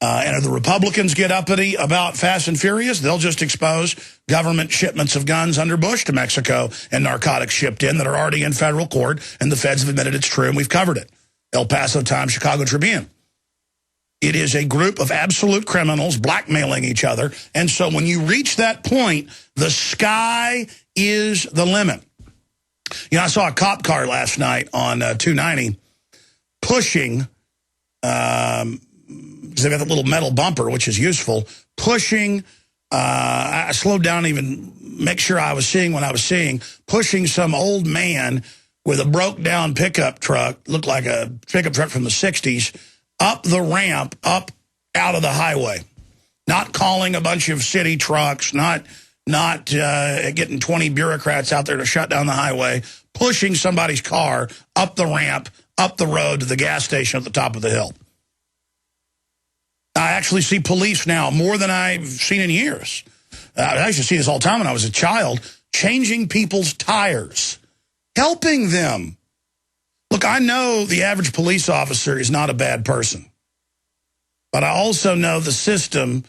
And if the Republicans get uppity about Fast and Furious, they'll just expose government shipments of guns under Bush to Mexico and narcotics shipped in that are already in federal court, and the feds have admitted it's true, and we've covered it. El Paso Times, Chicago Tribune. It is a group of absolute criminals blackmailing each other, and so when you reach that point, the sky is the limit. You know, I saw a cop car last night on 290 pushing... because they've got that little metal bumper, which is useful, pushing, I slowed down to even make sure I was seeing what I was seeing, pushing some old man with a broke-down pickup truck, looked like a pickup truck from the 60s, up the ramp, up out of the highway. Not calling a bunch of city trucks, not getting 20 bureaucrats out there to shut down the highway, pushing somebody's car up the ramp, up the road to the gas station at the top of the hill. I actually see police now more than I've seen in years. I used to see this all the time when I was a child, changing people's tires, helping them. Look, I know the average police officer is not a bad person, but I also know the system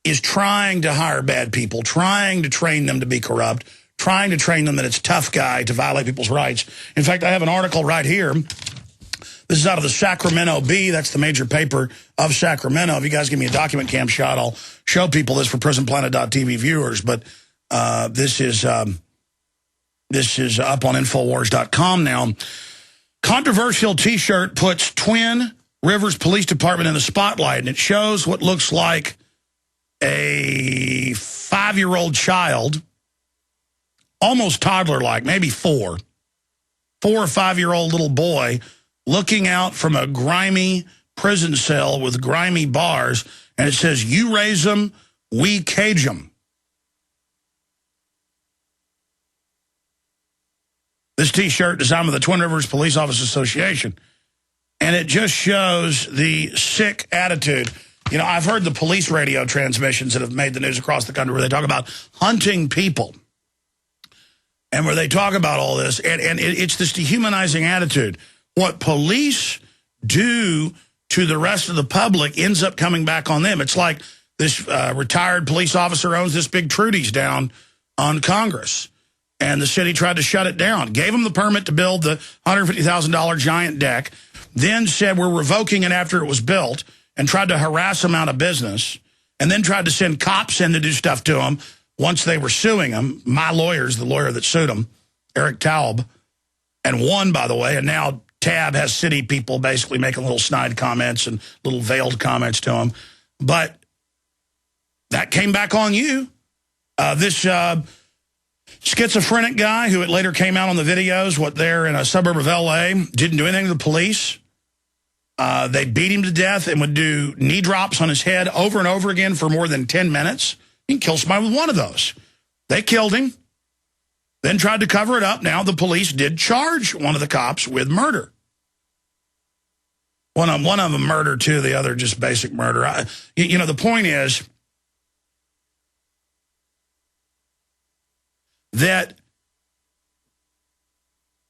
is trying to hire bad people, trying to train them to be corrupt, trying to train them that it's tough guy to violate people's rights. In fact, I have an article right here. This is out of the Sacramento Bee. That's the major paper of Sacramento. If you guys give me a document cam shot, I'll show people this for PrisonPlanet.tv viewers. But this is up on Infowars.com now. Controversial T-shirt puts Twin Rivers Police Department in the spotlight, and it shows what looks like a 5-year-old child, almost toddler-like, maybe 4 or 5-year-old little boy, looking out from a grimy prison cell with grimy bars, and it says, "You raise them, we cage them." This T-shirt designed by the Twin Rivers Police Officers Association, and it just shows the sick attitude. You know, I've heard the police radio transmissions that have made the news across the country where they talk about hunting people, and where they talk about all this, and it's this dehumanizing attitude. What police do to the rest of the public ends up coming back on them. It's like this retired police officer owns this big Trudy's down on Congress, and the city tried to shut it down. Gave him the permit to build the $150,000 giant deck, then said we're revoking it after it was built, and tried to harass him out of business, and then tried to send cops in to do stuff to him once they were suing him. My lawyer's the lawyer that sued him, Eric Taub, and won, by the way, and now Tab has city people basically making little snide comments and little veiled comments to him. But that came back on you. This schizophrenic guy who it later came out on the videos, they're in a suburb of L.A., didn't do anything to the police. They beat him to death and would do knee drops on his head over and over again for more than 10 minutes. You can kill somebody with one of those. They killed him, then tried to cover it up. Now the police did charge one of the cops with murder. One of them murder, too. The other just basic murder. You know, the point is that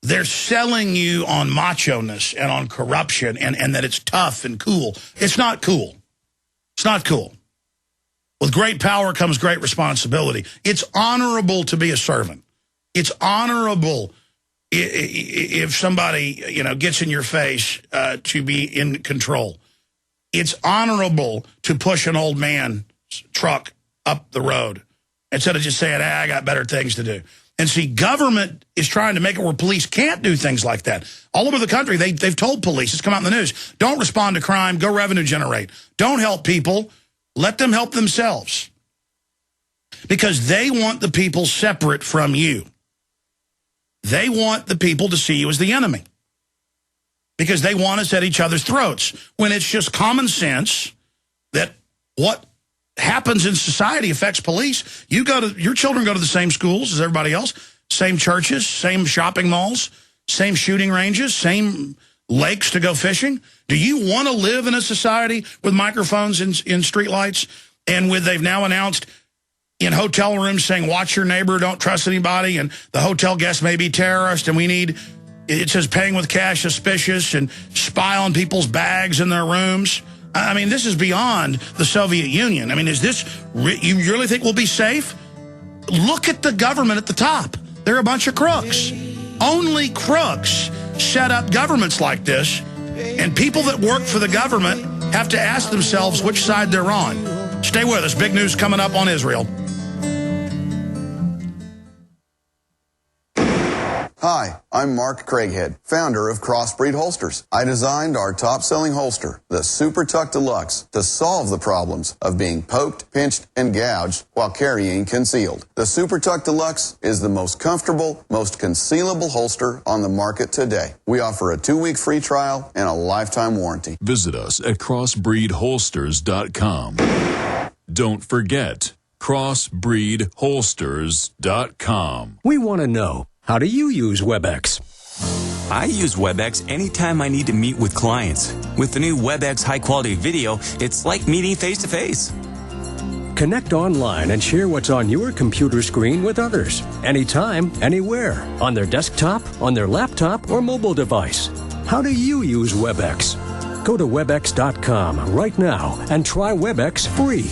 they're selling you on macho-ness and on corruption and that it's tough and cool. It's not cool. It's not cool. With great power comes great responsibility. It's honorable to be a servant. It's honorable if somebody, you know, gets in your face to be in control. It's honorable to push an old man's truck up the road instead of just saying, I got better things to do. And see, government is trying to make it where police can't do things like that. All over the country, they've told police, it's come out in the news, don't respond to crime, go revenue generate. Don't help people, let them help themselves. Because they want the people separate from you. They want the people to see you as the enemy. Because they want us at each other's throats. When it's just common sense that what happens in society affects police. Your children go to the same schools as everybody else, same churches, same shopping malls, same shooting ranges, same lakes to go fishing. Do you want to live in a society with microphones in streetlights and they've now announced in hotel rooms saying, watch your neighbor, don't trust anybody, and the hotel guests may be terrorists, and it says paying with cash suspicious, and spy on people's bags in their rooms. I mean, this is beyond the Soviet Union. I mean, is this, you really think we'll be safe? Look at the government at the top. They're a bunch of crooks. Only crooks set up governments like this, and people that work for the government have to ask themselves which side they're on. Stay with us. Big news coming up on Israel. Hi, I'm Mark Craighead, founder of Crossbreed Holsters. I designed our top-selling holster, the Super Tuck Deluxe, to solve the problems of being poked, pinched, and gouged while carrying concealed. The Super Tuck Deluxe is the most comfortable, most concealable holster on the market today. We offer a 2-week free trial and a lifetime warranty. Visit us at crossbreedholsters.com. Don't forget, crossbreedholsters.com. We want to know, how do you use WebEx? I use WebEx anytime I need to meet with clients. With the new WebEx high-quality video, it's like meeting face-to-face. Connect online and share what's on your computer screen with others. Anytime, anywhere. On their desktop, on their laptop, or mobile device. How do you use WebEx? Go to webex.com right now and try WebEx free.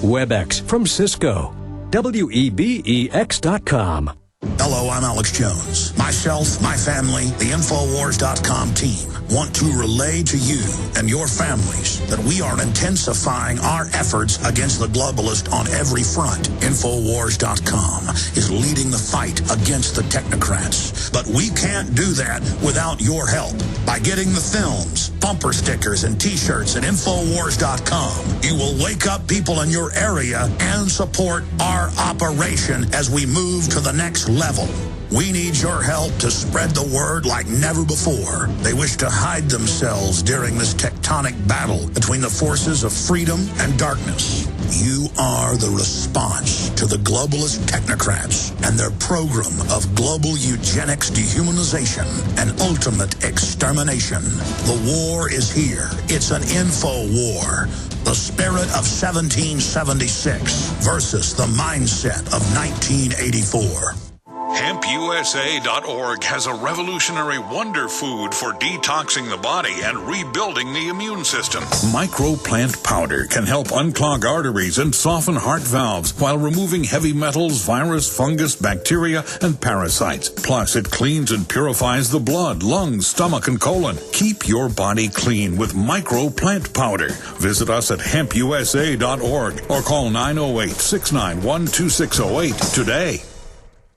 WebEx from Cisco. WEBEX.com. Hello, I'm Alex Jones. Myself, my family, the Infowars.com team want to relay to you and your families that we are intensifying our efforts against the globalist on every front. Infowars.com is leading the fight against the technocrats. But we can't do that without your help. By getting the films, bumper stickers, and T-shirts at Infowars.com, you will wake up people in your area and support our operation as we move to the next level. We need your help to spread the word like never before. They wish to hide themselves during this tectonic battle between the forces of freedom and darkness. You are the response to the globalist technocrats and their program of global eugenics, dehumanization, and ultimate extermination. The war is here. It's an info war. The spirit of 1776 versus the mindset of 1984. HempUSA.org has a revolutionary wonder food for detoxing the body and rebuilding the immune system. Microplant powder can help unclog arteries and soften heart valves while removing heavy metals, virus, fungus, bacteria, and parasites. Plus, it cleans and purifies the blood, lungs, stomach, and colon. Keep your body clean with Microplant powder. Visit us at HempUSA.org or call 908-691-2608 today.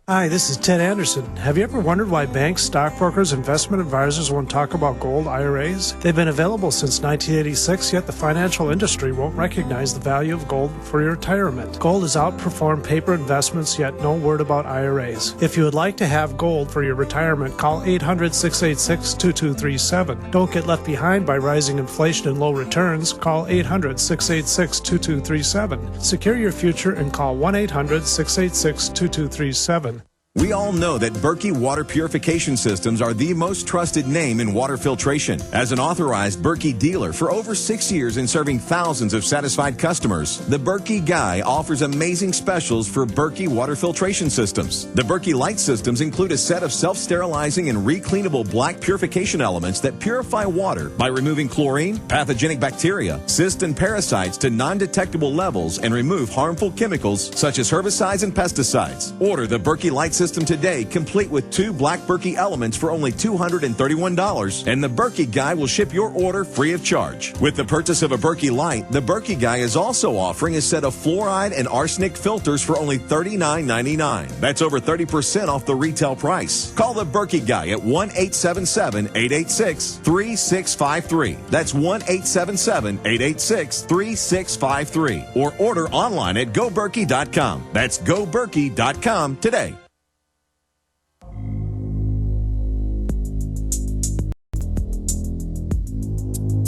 Hi, this is Ted Anderson. Have you ever wondered why banks, stockbrokers, investment advisors won't talk about gold IRAs? They've been available since 1986, yet the financial industry won't recognize the value of gold for your retirement. Gold has outperformed paper investments, yet no word about IRAs. If you would like to have gold for your retirement, call 800-686-2237. Don't get left behind by rising inflation and low returns. Call 800-686-2237. Secure your future and call 1-800-686-2237. We all know that Berkey Water Purification Systems are the most trusted name in water filtration. As an authorized Berkey dealer for over 6 years and serving thousands of satisfied customers, the Berkey Guy offers amazing specials for Berkey Water Filtration Systems. The Berkey Light Systems include a set of self-sterilizing and recleanable black purification elements that purify water by removing chlorine, pathogenic bacteria, cysts, and parasites to non-detectable levels and remove harmful chemicals such as herbicides and pesticides. Order the Berkey Light System today, complete with 2 black Berkey elements for only $231, and the Berkey Guy will ship your order free of charge. With the purchase of a Berkey Light, the Berkey Guy is also offering a set of fluoride and arsenic filters for only $39.99. That's over 30% off the retail price. Call the Berkey Guy at 1-877-886-3653. That's 1-877-886-3653. Or order online at GoBerkey.com. That's GoBerkey.com today.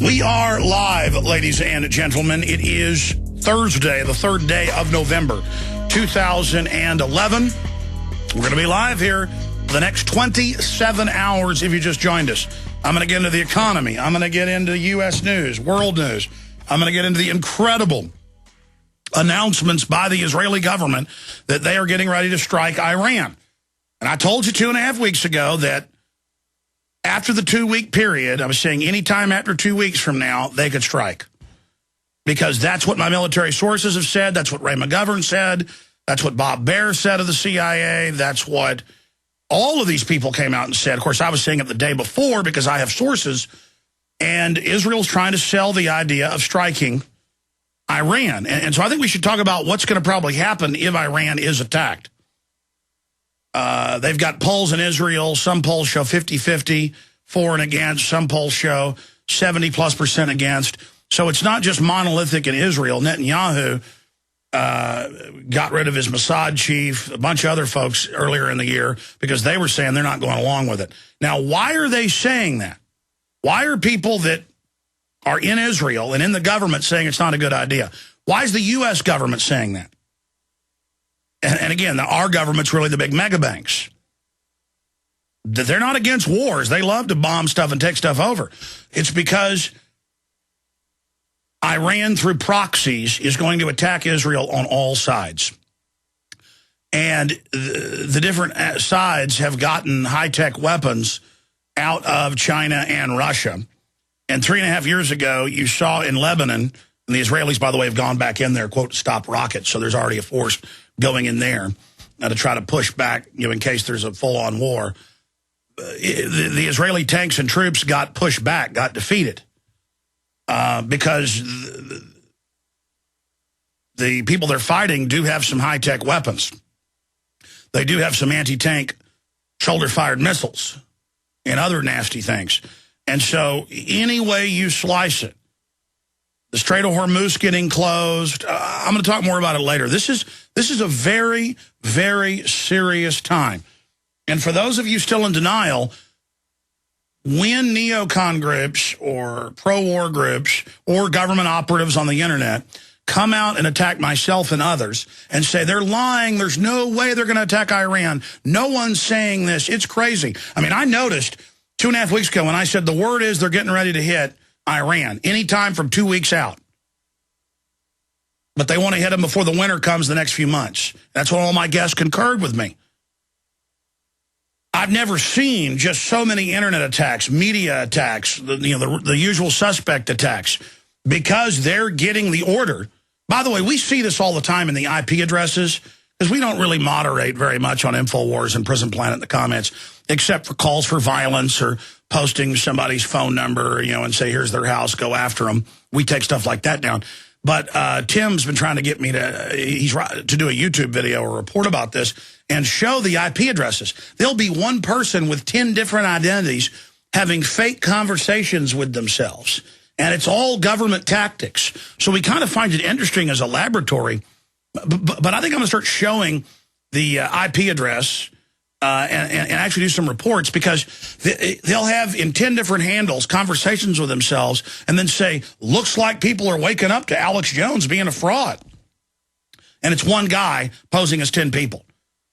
We are live, ladies and gentlemen. It is Thursday, the 3rd day of November, 2011. We're going to be live here for the next 27 hours if you just joined us. I'm going to get into the economy. I'm going to get into U.S. news, world news. I'm going to get into the incredible announcements by the Israeli government that they are getting ready to strike Iran. And I told you 2.5 weeks ago that after the 2-week period, I was saying anytime after 2 weeks from now, they could strike. because that's what my military sources have said. That's what Ray McGovern said. That's what Bob Baer said of the CIA. That's what all of these people came out and said. Of course, I was saying it the day before because I have sources. And Israel's trying to sell the idea of striking Iran. And so I think we should talk about what's going to probably happen if Iran is attacked. They've got polls in Israel. Some polls show 50-50, for and against. Some polls show 70+% against. So it's not just monolithic in Israel. Netanyahu got rid of his Mossad chief, a bunch of other folks earlier in the year because they were saying they're not going along with it. Now, why are they saying that? Why are people that are in Israel and in the government saying it's not a good idea? Why is the U.S. government saying that? And again, our government's really the big mega banks. They're not against wars. They love to bomb stuff and take stuff over. It's because Iran, through proxies, is going to attack Israel on all sides. And the different sides have gotten high-tech weapons out of China and Russia. And 3.5 years ago, you saw in Lebanon, and the Israelis, by the way, have gone back in there, quote, stop rockets. So there's already a force going in there to try to push back, in case there's a full-on war. The Israeli tanks and troops got pushed back, got defeated, because the people they're fighting do have some high-tech weapons. They do have some anti-tank shoulder-fired missiles and other nasty things. And so any way you slice it, the Strait of Hormuz getting closed, I'm going to talk more about it later. This is a very, very serious time. And for those of you still in denial, when neocon groups or pro-war groups or government operatives on the internet come out and attack myself and others and say they're lying, there's no way they're going to attack Iran, no one's saying this, it's crazy. I mean, I noticed 2.5 weeks ago when I said the word is they're getting ready to hit Iran anytime from 2 weeks out. But they want to hit them before the winter comes the next few months. That's what all my guests concurred with me. I've never seen just so many internet attacks, media attacks, the usual suspect attacks, because they're getting the order. By the way, we see this all the time in the IP addresses, because we don't really moderate very much on InfoWars and Prison Planet in the comments, except for calls for violence or posting somebody's phone number, and say, here's their house, go after them. We take stuff like that down. But Tim's been trying to get me to do a YouTube video or report about this and show the IP addresses. There'll be one person with 10 different identities having fake conversations with themselves. And it's all government tactics. So we kind of find it interesting as a laboratory. But I think I'm going to start showing the IP address and actually do some reports, because they'll have in 10 different handles conversations with themselves and then say, looks like people are waking up to Alex Jones being a fraud. And it's one guy posing as 10 people.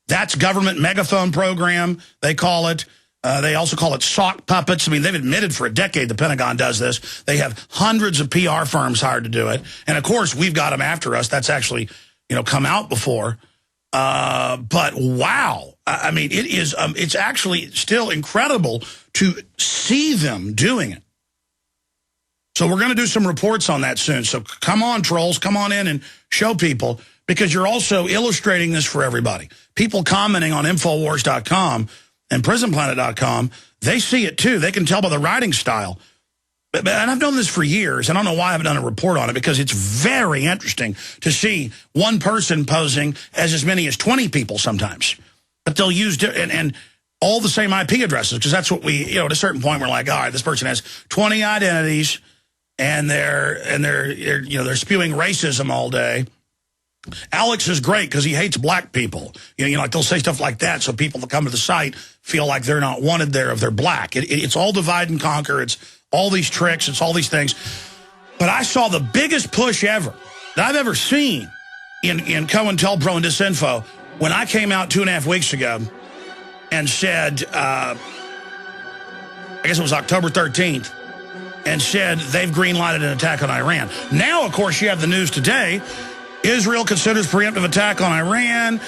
That's government megaphone program, they call it. They also call it sock puppets. I mean, they've admitted for a decade the Pentagon does this. They have hundreds of PR firms hired to do it. And, of course, we've got them after us. That's actually, come out before. But, wow. I mean, it's actually still incredible to see them doing it. So we're going to do some reports on that soon. So come on, trolls. Come on in and show people, because you're also illustrating this for everybody. People commenting on Infowars.com and PrisonPlanet.com, they see it too. They can tell by the writing style. And I've known this for years. I don't know why I haven't done a report on it, because it's very interesting to see one person posing as many as 20 people sometimes. But they'll use and all the same IP addresses, because that's what we, at a certain point we're like, all right, this person has 20 identities and they're spewing racism all day. Alex is great because he hates black people. Like they'll say stuff like that so people that come to the site feel like they're not wanted there if they're black. It's all divide and conquer. It's all these tricks. It's all these things. But I saw the biggest push ever that I've ever seen in COINTELPRO and Disinfo when I came out 2.5 weeks ago and said, I guess it was October 13th, and said they've green-lighted an attack on Iran. Now, of course, you have the news today. Israel considers preemptive attack on Iran.